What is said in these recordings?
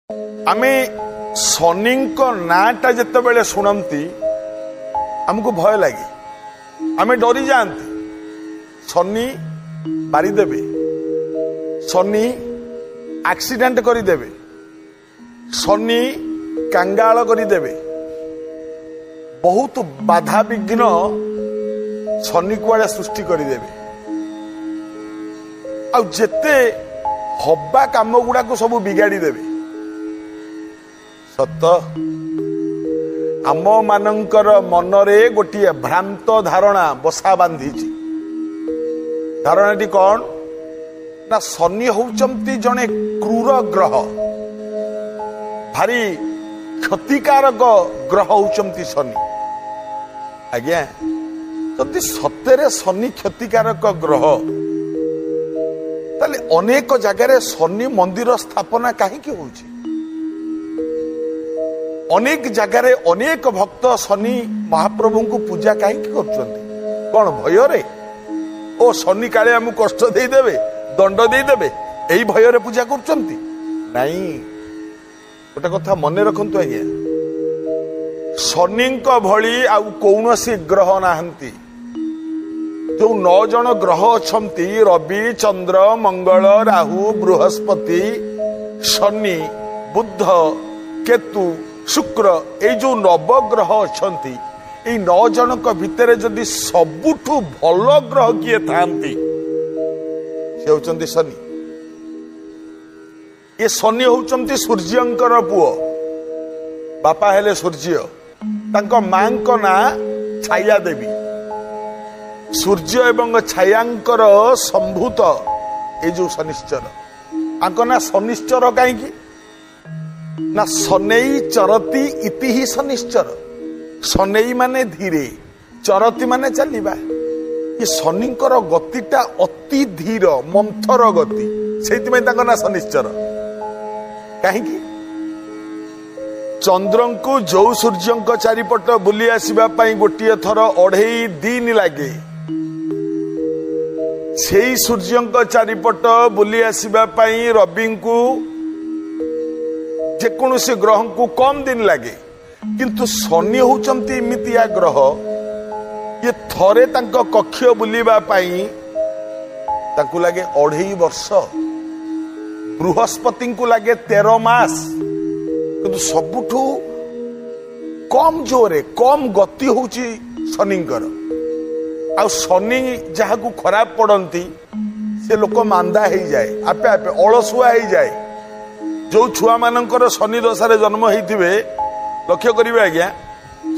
आमे शनि नाटा जिते बड़े शुणती आमको भय लगे, आमे डरी जाती। शनि मारिदेवे, शनि एक्सीडेंट करदेवे, शनि कांगाल करदेवे, बहुत बाधा विघ्न शनि कुआड़े सृष्टि करदेवे। आते हवा काम गुड़ा को सब बिगाड़ी देवे। सत आम मानकर मनरे गोटे भ्रांत धारणा बसा बांधी। धारणाटी कौन ना शनि होउचंती जने क्रूर ग्रह, भारी क्षतिकारक ग्रह होउचंती शनि। आज्ञा जदि सत्य शनि क्षतिकारक ग्रह ताले अनेक जगार शनि मंदिर स्थापना कहीं होउची। अनेक जगार अनेक भक्त शनि महाप्रभु को पूजा कहीं कर कौन भय ओ शनि काले आम कष्ट देदेवे, दंड देदेवे, यही भय पूजा कर नहीं। गोटे कथा मन रखु आज्ञा, शनि भली आउ कौन ग्रह नाहंती। जो 9 जन ग्रह अच्छी रवि चंद्र मंगल राहु बृहस्पति शनि बुध केतु शुक्र, ये जो नवग्रह अच्छा 9 जन भितर जदि सबुठु भल ग्रह किए थांती से होचंती शनि। ये शनि होचंती सूर्यंकर पुओ, बापा हेले सूर्य, तांको मां को ना छाया देवी। सूर्य एवं छायांकर संभूत ये जो शनिश्चर, आंको ना शनिश्चर कहीं ना शनै चरती इति ही शनिश्चर। शनै माने धीरे, चरती माने चलिबा। ये शनिकर गतिटा अति धीर मंथर गति, से ना शनिश्चर। कहीं चंद्र को जो सूर्य चारिपट बुली आसवा गोटे थर 2.5 दिन लगे, से सूर्य चारिपट बुली आसवा रवि को जेकोसी ग्रह को कम दिन लगे। किंतु शनि होचंती इमितिया ग्रह, ये थरे तांको कक्ष बुलिबा पाई ताकू लगे 2.5 वर्ष, बृहस्पति को लगे 13 मास। किंतु सबुठु कम जोरे कम गति होची शनिंकर। आ शनि जहा को खराब पड़ती से लोक मांदा हो जाए, आपे आपे अलसुआ हो जाए। जो छुआ मानकर शनि दशारे जन्म होते लक्ष्य करेंगे आज्ञा,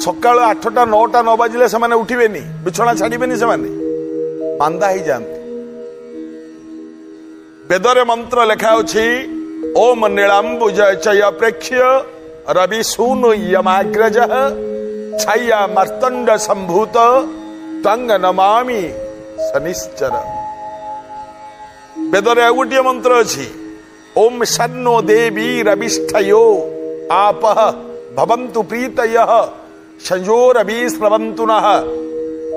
सकाल 8टा 9टा 9 बाजिले से उठिबे नी, बिछना छाड़िबेनी, से मांदा हो जाती। वेदरे मंत्र लिखा अछि, ओम नीलांबुज चय प्रेक्ष्य रवि सूनु यमाग्रज छाया मार्तंड संभूत तंग नमामि शनिश्चर। वेदरे आ गोटे मंत्र अछि, ओम शन्नो देवी रविष्ठयो आपः भवन्तु प्रीतयः संजो रवि स्रवन्तु नः।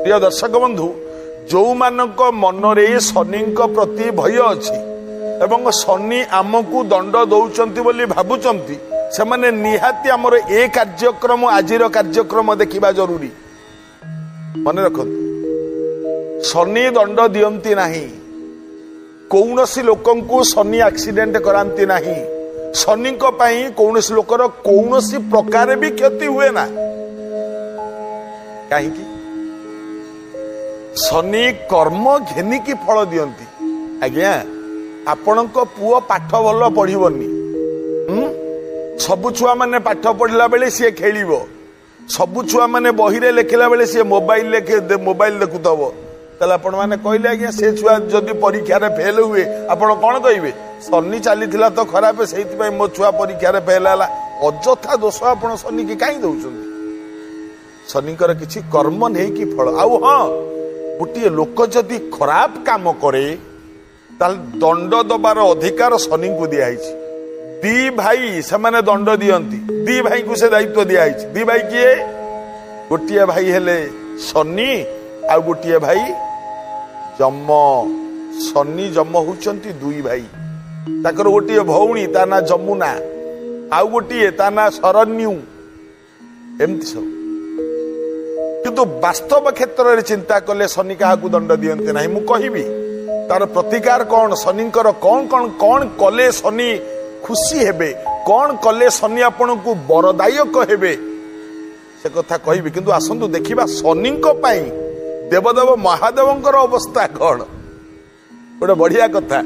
प्रिय दर्शक बंधु, जो मानक मनरे शनि प्रति भय अछि एवं शनि आमको दंड दौचंती बोली भाबुचंती, से माने निहाती आमर ए कार्यक्रम आजिर कार्यक्रम देखिबा जरूरी। मन रखत, शनि दंड दियंती नाही, कौनसी लोकं को शनि एक्सीडेंट करांती नाही। शनि को पाई कौनसी लोकर कौनसी प्रकार भी क्षति हुए ना। कहीं शनि कर्म घेनिकी फल दियंती। आज्ञा आपण पुओ पाठ भल पढ़िबनी, सबु छुआ माने पाठ पढ़ला बेले सी खेलिबो, सबु छुआ माने बही रे लेखिला बेले सी मोबाइल देखुथबो। ताले आपण माने कहले आज्ञा से छुआ जदि परीक्षा रे फेल हुए आपण कोन कहिबे, शनि चलीथिला तो खराब सेहिति पई मो छुआ परीक्षा रे फेल हला। अजथा दोष आपण शनि की काई दउछंती? शनिकर किछि कर्म नै कि फल। आउ हां, गोटे लोक जदि खराब काम करे ताल दंड दबार अधिकार शनि को दिया है। दी भाई से माने दंड दियंती, दी भाई को से दायित्व दिया है। दी भाई किए? गोटे भाई हेले शनि आ गोटे भाई जम। शनि जम होचंती दुई भाई, ताकर गोटे भौणी ता ना जमुना, आउ गोटे ता ना शरण्यू एमती सब किंतु वास्तव क्षेत्र में चिंता कले शनि क्या दंड दियंते नहीं मु कहबी तार प्रतिकार कौन शनिकर कौन कौन कौन कले शनि खुशी हेबे कौन कले शनि आपण को बरदायक हेबे से कथा कहबी किंतु आसंतु देखिबा शनिको पाई देवदेव महादेवंकर अवस्था कौन गोटे बढ़िया कथा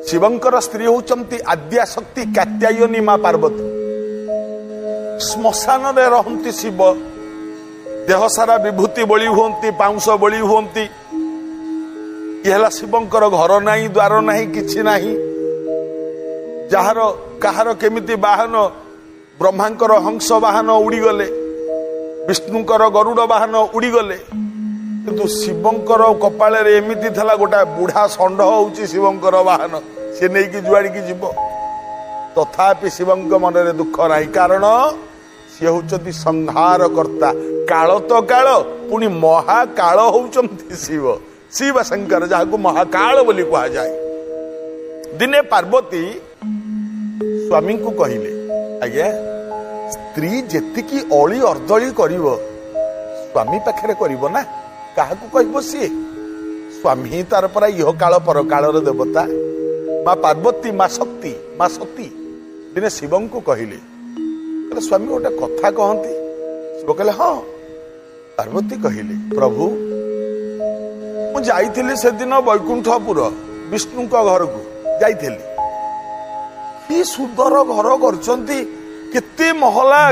शिवंकर स्त्री होचंती आद्या शक्ति कात्यायनी मां पार्वती श्मशान रे रहंती शिव देह सारा विभूति बଳି हुंती पाउंस बଳି हुंती यहला शिवंकर घर नाही द्वार नाही किछि नाही जहार कहार केमिति वाहन ब्रह्मांकर हंस वाहन उड़ी गले विष्णुकर गरुड़ वाहन उड़ी गले किंतु शिवंकर कपाल रे एमिति थला गोटा बुढ़ा षंढ होउची शिवंकर वाहन से नहीं कि जुआड़ी की जीव तथापि शिवंक मन रे दुख नाही कारण सी होउचंती संहार कर्ता काल तो काल पुणी महाकाल होउचंती शिव शिव शंकर जहां महाकाल बोली कहा जाए दिने पार्वती स्वामी को कहिले आज्ञा स्त्री जेतिकी अली अर्दली करिवो स्वामी पाखरे करिवो ना काहाकू कहबो सी स्वामी तार परा इह काल पर कालर देवता माँ पार्वती माँ सती दिने शिवं को कहले स्वामी गोटे कथा कहती शिव कहले हाँ पार्वती कहले प्रभु मु जाइथिली से दिन वैकुंठपुर विष्णु को घर को जाइथिली कि सुंदर घर करचंती केते महला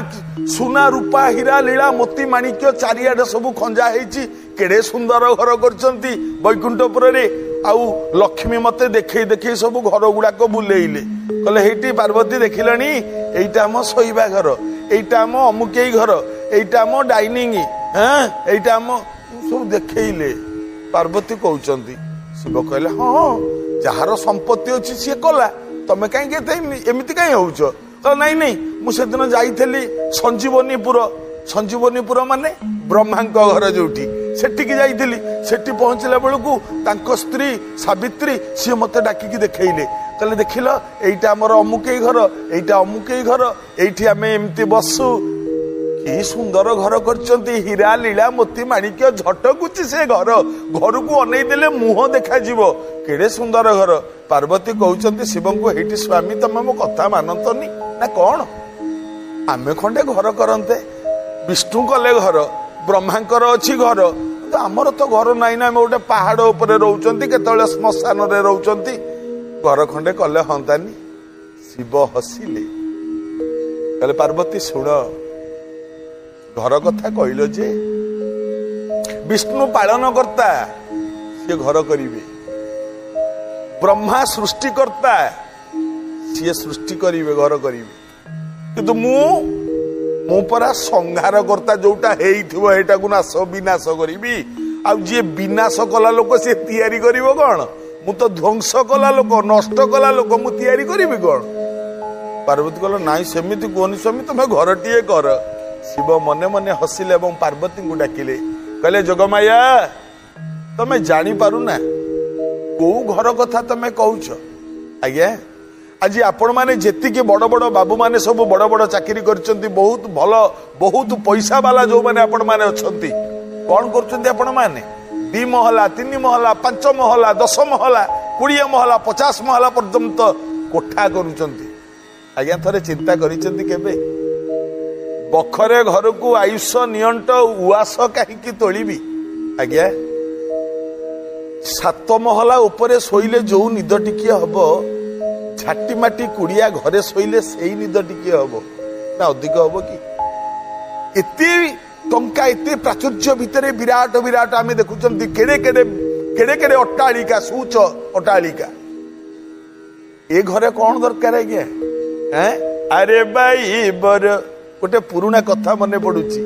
सुना रूपा हीरा लीला मोती माणिक्य चारियाडे सब खंजा हेची केड़े सुंदर घर करचंती वैकुंठपुर रे आउ लक्ष्मी मते देखई देखई सब घर गुड़ाक बुलेइले कहले हेटी पार्वती देखिलानी एइटा हम सोइबा घर एइटा हम अमुकेई घर एइटा हम डाइनिंग हाँ एइटा हम सब देखइले पार्वती कहउचंती शिव कहले हाँ जहार संपत्ति अछि से कला तमे काई के एमिति काई होउछ तो नहीं नहीं मुझे दिन जाइली संजीवनीपुर माने ब्रह्मांक घर जोठी सेठी जाइली सेठी पहुंचला बेलू तांको स्त्री सावित्री सी मते डाकिकी देखइले कहले देखिल एइटा हमर अमुकेई घर एइटा अमुकेई घर एइठी आमे एमती बसु कि सुंदर घर करचंती हीरा लीला मोती माणिक्य झटकुची से घर घर को अनै देले मुह देखा जीवो केड़े सुंदर घर पार्वती कहउचंती शिवं को हेठी स्वामी तमे मो कथा मानंतनी ना कौन आमे खंडे घर करते विष्णु कले घर ब्रह्मांकर अच्छी घर तो आमर तो घर नाई ना गोटे पहाड़ उपरे रोचंती केतळे श्मशान रे रोचंती घर खंडे कले हंतानी शिव हसिले कहले पार्वती सुन घर कथा कहलो जे विष्णु पालन करता से घर करिवे ब्रह्मा सृष्टि करता सी सृष्टि करिवे घर करिवे किंतु मु परा संहार करता जोटा हेइथिबो हेटा को नाश विनाश करिवी आ जे विनाश कला लोक से तैयारी करिवो कोन मु तो ध्वंस कला लोक नष्ट कला लोक मु तैयारी करिवी कोन पार्वती कहला नाई सेमिति कोनी स्वामी तुम घर टिए कर शिव मने मने हसिले एवं पार्वती को डाकिले कहले जोगमाया तमे जानी पारु ना को घर कथा तमे कहउछ आज्ञा आज आपण माने जेतिके बड़ बड़ बाबू माने सब बड़ बड़ चाकरी करचंती बहुत भल बहुत पैसा वाला जो माने आपण माने अछंती कोन करचंती आपण माने 2 महला 3 महला 5 महला 10 महला 20 महला 50 महला पर्यंत कोठा करूचंती आज्ञा थरे चिंता करिचंती केबे बखरे घर को आयुष नियंट उआस कहीं तोलिबी आज्ञा 7 महला उपरे सोइले जो निद टिकिए हबो छाटी माटी कुड़िया घरे सोइले सेई निद टिकिए हबो ना अधिक हबो कि एते टंका एते प्राचुर्य भितरे विराट विराट आमे देखुचंती केड़े केड़े केड़े केड़े अट्टालिका सूच अट्टालिका ए घरे कौन दरकार है क्या हैं अरे भाई बर गोटे पुराना कथा मने पड़ुची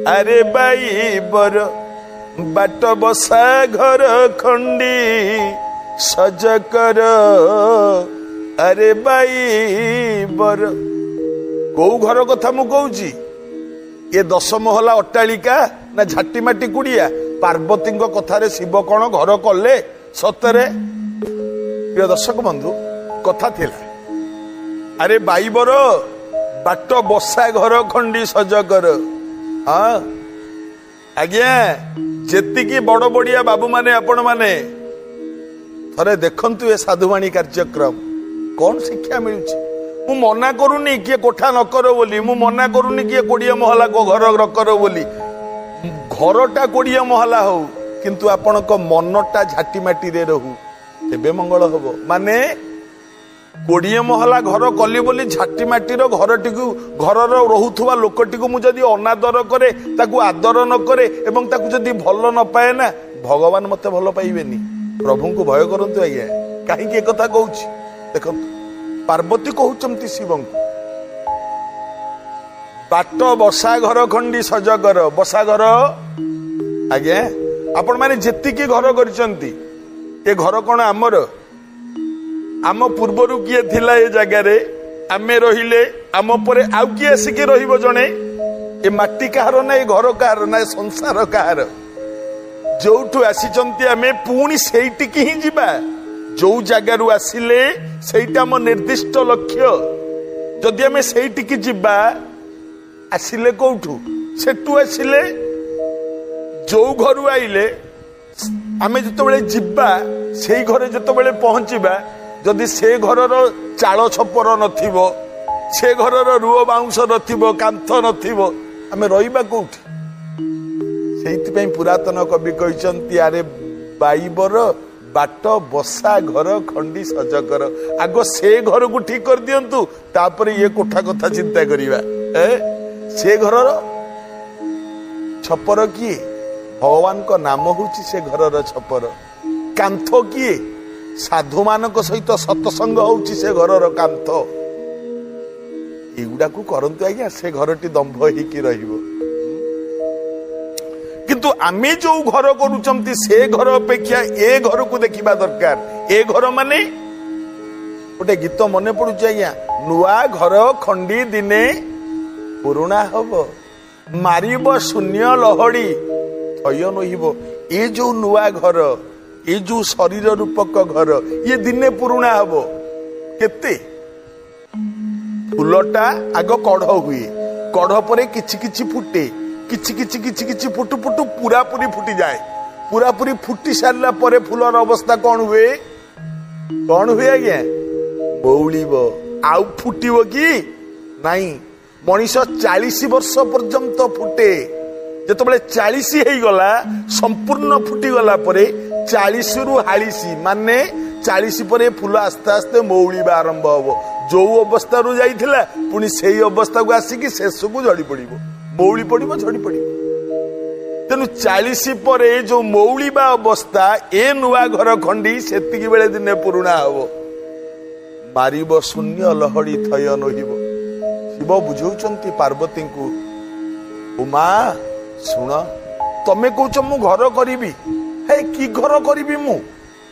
अरे भाई बर बाट बसा घर खंडी सज कर अरे भाई बर को घर कथा मु कहूची ये 10 महला अट्टालिका ना झाटी माटी कुड़िया पार्वती कथारे शिव कौन घर कले सतरे प्रिय दर्शक बंधु कथा थिला अरे बाईबर बाट बसा घर खंडी सजकर। हाँ आज्ञा जेतिकी बड़ बड़िया बाबू माने आपण माने थरे देखंतु ए साधुवाणी कार्यक्रम कौन शिक्षा मिलुछि। मु मना करूनी किए कोठा न करो बोली, मु मना करूनी किए 20 महला को घर न करो बोली। घरटा 20 महला हो किंतु आपण को मनटा झाटी माटी रे रहू तेबे मंगल हबो। माने 20 महला घर कली बोली झाटी माटीर घरटी घर रोथुवा लोकटी को मुझे अनादर करे ताकू आदर न करे एवं ताकू जदि भल न पाए ना भगवान मते भल पाइबेनी। प्रभु को भय करंतु आज्ञा। कहीं एक कथा कहूँ देख पार्वती कहउचंती शिव बाट बसा घर खंडी सजगर। बसा घर आज्ञा आपण माने जेतिकी घर करचंती ए घर कौन आमर आम पूर्वर किए थिला ए जगार आमे रहिले आम परे आउ किए आसिकी रहिबो जणे। ए माटी कहार ना ए घर कहार ना संसार कहार। जोठु आसीचंती आमे पुणी सेइटिकी ही जिबा। जो जगारू आसिले सेइटा म निर्दिष्ट लक्ष्य। जदि आमे सेइटिकी जिबा आसिले कोठु सेटु आसिले जो घरु आइले आमे जतबेले जिबा सेई घरे जतबेले पहुंचीबा जदि से घरर चाल छपर नथिबो से घरर रुओ बाउंस नथिबो कांथ नथिबो आमे रहिबा कोठी। सेइति पुरातन कवि कहते अरे बाईबर बाट बसा घर खंडी सजकर। आग से घर को ठीक कर दियंतु तापर ये कोठा कथा चिंता करिबा। से घर छपर किए भगवान को नाम होची से घर छपर। कांथ किए साधु मान सहित सत्संग होची से घर कांथ। एगुड़ा को करंतु आज्ञा से घरटी दंभ होइकी रहिबो। किंतु आमे जो घर करूचंती से घर अपेक्षा ए घर को देखिबा दरकार। ए घर माने गोटे गीत मने पड़ुची आज्ञा नुआ घर खंडी दिने पुरुणा हबो मारिब शून्य लहड़ी थय नहिबो। ए जो नुआ घर ये जो शरीर रूपक घर ये दिने पुरुणा हबो। केते फुलटा आग कढ़ हुए कढ़ परे किछि किछि फुटे किछि किछि किछि किछि फुटु फुटु पूरा पूरी फुटी जाए। पूरा पूरी फुटी सारला परे फुलर अवस्था कौन हुए आज्ञा बौलिबो आउ फुटिबो कि नाही। मनीष 40 वर्ष पर्यंत फुटे जेतबेले 40 हेई गला संपूर्ण फुटी गला परे 40 रु 40 माने 40 परे फूल आस्ते आस्ते मौलिबा आरंभ हबो। जो अवस्था रु जाइथिला पुनी सेही अवस्था को आसिकी शेष को झड़ी पड़िबो मौली पड़िबो झड़ी पड़िबो। तेनु 40 परे जो मौलिबा अवस्था ए नुआ घर खंडी सेतिकी बेले दिने पुरुणा हबो। मारिबो शून्य लहड़ी थय नहिबो। शिव बुझौचंती पार्वती को उमा सुन तमे कहूच मु घर करिबी हे कि घर करिबी मु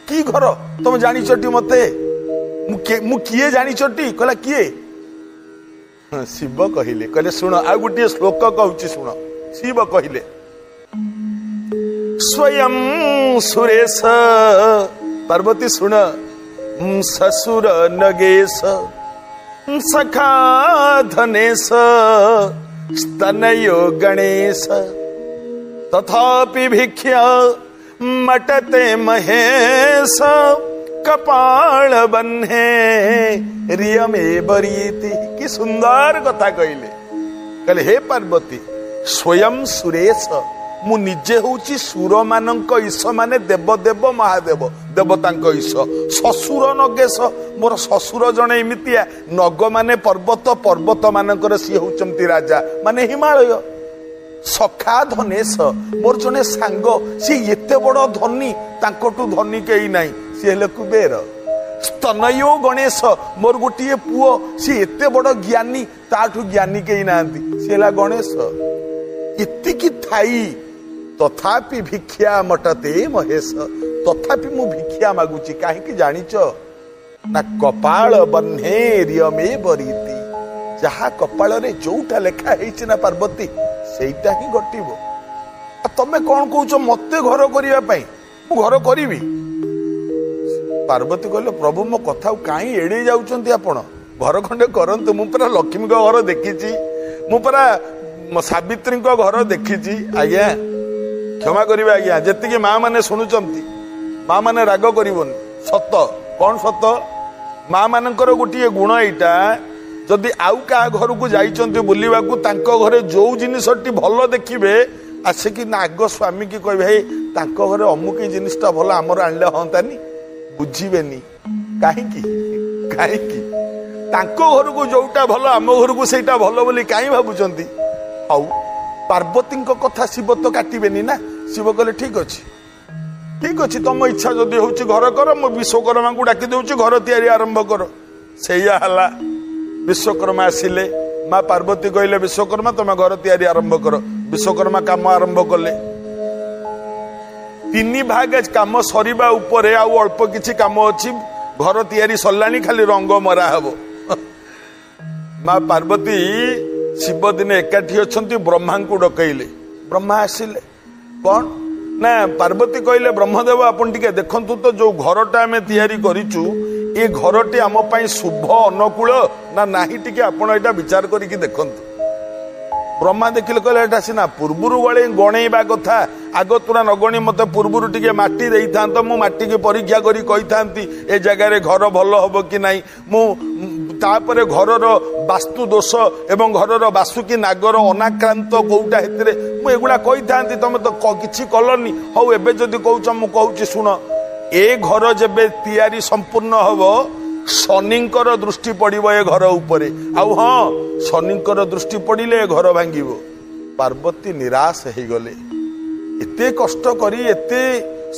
कि घर तुम जानिचटी मते मु किए जानिचटी कहला किए। शिव कहिले कहले सुन आ गुटे श्लोक कहूची सुन। शिव कहिले स्वयं सुरेश पार्वती सुन ससुर नगेश सखा धनेश स्तनयो गणेश तथापि भिख्या मटते महेश कपाल बन्हे रियमे बरीति। कि सुंदर कथा कहले हे पार्वती स्वयं सुरेश मु निजे होची सुर मानक ईश माने देवदेव महादेव देवतांक ईश। ससुर नगेश मोर ससुर जने एमितिया नग माने पर्वत पर्वत मानकर सी होचंती राजा माने हिमालय। सखा धनेश मोर जने सांग सी एते बड़ धनी तांकटू धनी केई नाही सी हेले कुबेर। स्तनयो गणेश मोर गोटिए पुओ सी एते बड़ ज्ञानी ताठू ज्ञानी केई नांती सी हेला गणेश। इतिकी थाई तथापि भिक्षा मटते महेश तथापि मु भिक्षा मागुची काहे जानिच ना कपाल बन्हे रियमे बरीति। जहा कपाल रे जोटा लेखा हेछि ना पार्वती सेटा ही घटिबो। तमे कोन कहउछ मते घर करिया पई मु घर करिवि। पार्वती कहले प्रभु मो कथा काई एडे जाउचंती आपण घर खंडे करंतु मु परा लक्ष्मी घर देखी मु परा सावित्री घर देखी आज्ञा क्षमा करिवे आज्ञा जेतिकी माँ माने शुणुचंती माँ माने राग करबोनी सत कौन सत माँ मानकर गोटे गुण एटा जदि आउ क्या घर को जाइचंती बुलिबा को तांको घरे जो जिनिसटी भल देखिबे आसिकी आग स्वामी की कह भाई तांको घरे अमुक जिनिसटा भल आमर आनले हंतानी बुझीबेनी काहेकी काहेकी तांको घर को जोटा भल आम घर को सेटा भल बोली काई भाबुचंती आउ पार्वती कथा शिव तो काटिबेनी ना शिव कहले ठीक अच्छी तुम इच्छा जदि होची घर कर मो विश्वकर्मा को डाकी दउची घर तैयारी आरंभ कर सेया हला विश्वकर्मा आसिले माँ पार्वती कहले विश्वकर्मा तुम घर तैयारी आरंभ कर विश्वकर्मा काम आरंभ कले 3 भाग काम सरीबा उपरे आउ अल्प किछि काम अछि घर तैयारी सरलानी खाली रंग मरा हबो माँ पार्वती शिव दिन एकाठी अछंती ब्रह्मा को डकैले ब्रह्मा आसिले कौन ना पार्वती कहले ब्रह्मदेव आपण टिके देखंतु तो जो घरटा आमे तैयारी करिचु ए घरटी आम पाई शुभ अनुकूल ना नाही टिके आपण एटा विचार करिकि देखंतु ब्रह्मा देखिले कहले एटा सिना पूर्वरु गळे गणेइबा कथा आगो तुरा नगणी मते पूर्वरु टिके माटी देइथांत मु माटी के परीक्षा करी कहिथांती ए जगह रे घर भल हबो कि नाही मु तापरे घरर वास्तु दोष एवं घरर वासुकी नागर अनाक्रांत कोउटा हेतरे मु एगुडा कहिथांती तमे तो किछि कलनी हौ एबे जदि कहउछ मु कहउछि सुन ए घर जेबे तैयारी संपूर्ण हबो शनिंकर दृष्टि पड़िबो ए घर उपरे आउ हां शनिंकर दृष्टि पड़िले घर भांगिबो पार्वती निराश हे गले एते कष्ट करी एते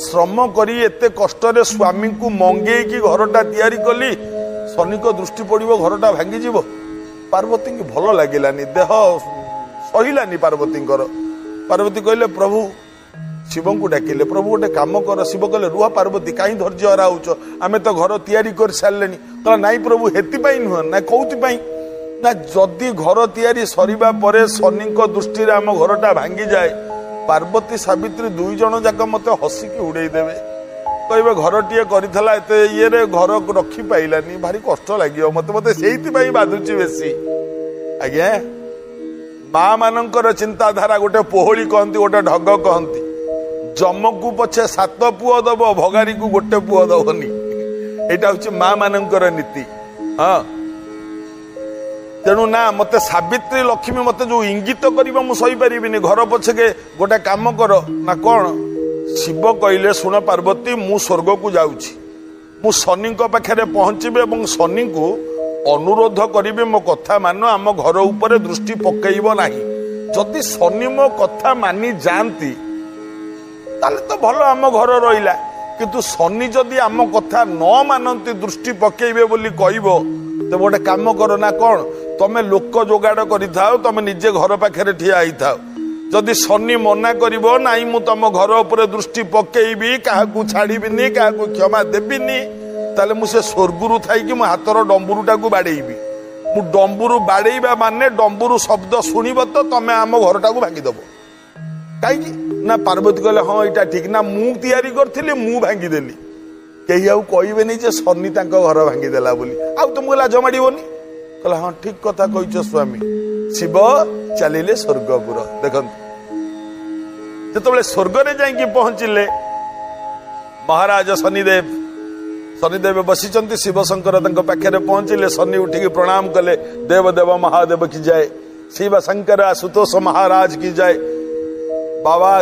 श्रम करी एते कष्ट रे स्वामी को मंगे की घरटा तैयारी कली शनि को दृष्टि पड़िबो घरटा भांगी जीवो पार्वती की भल लागिलानी देह सहिलानी पार्वती कहले प्रभु शिव को डाकिले प्रभु गोटे काम कर शिव कहले रुह पार्वती कहीं धैर्य हराउच आमे तो घर तैयारी कर सारे तो नाई प्रभु हेतिपाई नुह ना कौथिपाई ना जदि घर तैयारी सरीबा परे शनि दृष्टि आम घरटा भांगी जाए पार्वती सावित्री 2 जन जाक मते हसिकी उड़े देवे कहबे घर टीए करिथला एते ये रे घर रखी पाइलानी भारी कष्ट लागियो मते मते सेहितिपाई बाधुची बेसी आज्ञा माँ मानकर चिंताधारा गोटे पोहली कहती गोटे ढग कहती जमकू पछे 7 पुओ दब भगारी को गोटे पुओ दबनी एटा होची माँ मानकर नीति हाँ तेणु ना मते सावित्री लक्ष्मी मते जो इंगित करिबा मु सही परिबिनी घर पछके गोटे काम कर ना कौन शिव कहले सुन पार्वती मु स्वर्ग को जाउछि मु शनि पाखे पहुंचबे एवं शनि को अनुरोध करिबे मो कथा मान आम घर उपरे दृष्टि पकेइबो नाही जदि शनि मो कथा मानी जानती ताले तो भलो आम घर रहिला किंतु शनि जदि आम कथा न मानती दृष्टि पकेइबे बोली कहइबो तो गोटे काम कर ना कौन तमे लोक जोगाड़ करिथाओ तमे निजे घर पाखे ठिया आइथाओ जदि शनि मना करिबो नाही मु तम घर उपरे दृष्टि पकेइबी काहाकू छाड़ीबिनी काहाकू क्षमा देबिनी ताले मु से स्वर्गुरु थाई कि मु हातर डंबुरुटा को बाड़ेइबी मु डंबुरु बाड़ेइबा माने डंबुरु शब्द सुनिब तो तमे आम घरटा को भांगी दबो काई ना पार्वती कहले हाँ इटा ठीक ना मु तैयारी करथिली मु भांगी देली केही आउ कहबेनी जे शनि तांको घर भांगी देला बोली आउ तुमको लाज माड़ीबोनी कहला हाँ ठीक कथा कहिछ स्वामी शिव चलिले स्वर्गपुर देखंतु जेतबेले स्वर्ग रे जाई पहुंचिले महाराज शनिदेव बसीचंती शिव शंकर तंको पाखे पहुंचिले शनि उठिकी प्रणाम कले देव देव महादेव की जाए शिव शंकर आशुतोष महाराज की जाए बाबा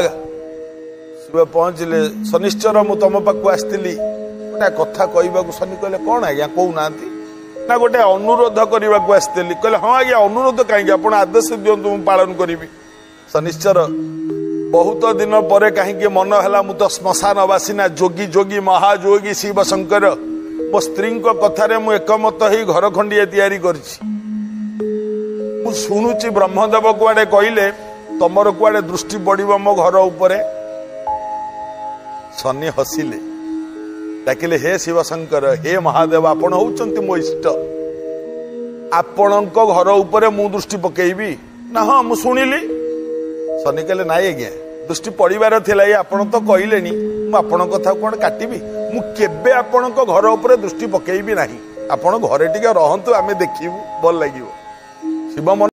शिव पहुंचिले शनिश्चर मु तुम पाखु आसती गोटे कथा कहवाक शनि कहले कौन आज्ञा कहूना ना गोटे अनुरोध करने को आसती कहले हाँ आज्ञा अनुरोध कहीं आप आदेश दिंतु मु पालन करी शनिश्चर बहुत दिन पर कहीं मन है मु तो श्मशानवासी ना जोगी जोगी महाजोगी शिव शंकर मो स्त्री कथार मु एकमत ही घर खंडिए तैयारी शुणुची ब्रह्मदेव कुआडे कहले तमर कुआडे दृष्टि पड़िबो मो घर उपरे शनि हसिले डाकिले हे शिव शंकर हे महादेव आपण होउचंती मो इष्ट आपणक घर उपरे मु दृष्टि पकेइबी ना हाँ मु शुणिली शनि कहले नाई आज्ञा दृष्टि पड़िबार थिला आपण तो कहलेनी मु आपण कथा कोन काटिबी मु केबे आपणक घर उपरे दृष्टि पकेइबी नाही ଆପଣ ଘରେ ଟିକେ ରହନ୍ତୁ, ଆମେ ଦେଖିବୁ, ଭଲ ଲାଗିବ। ଶିବ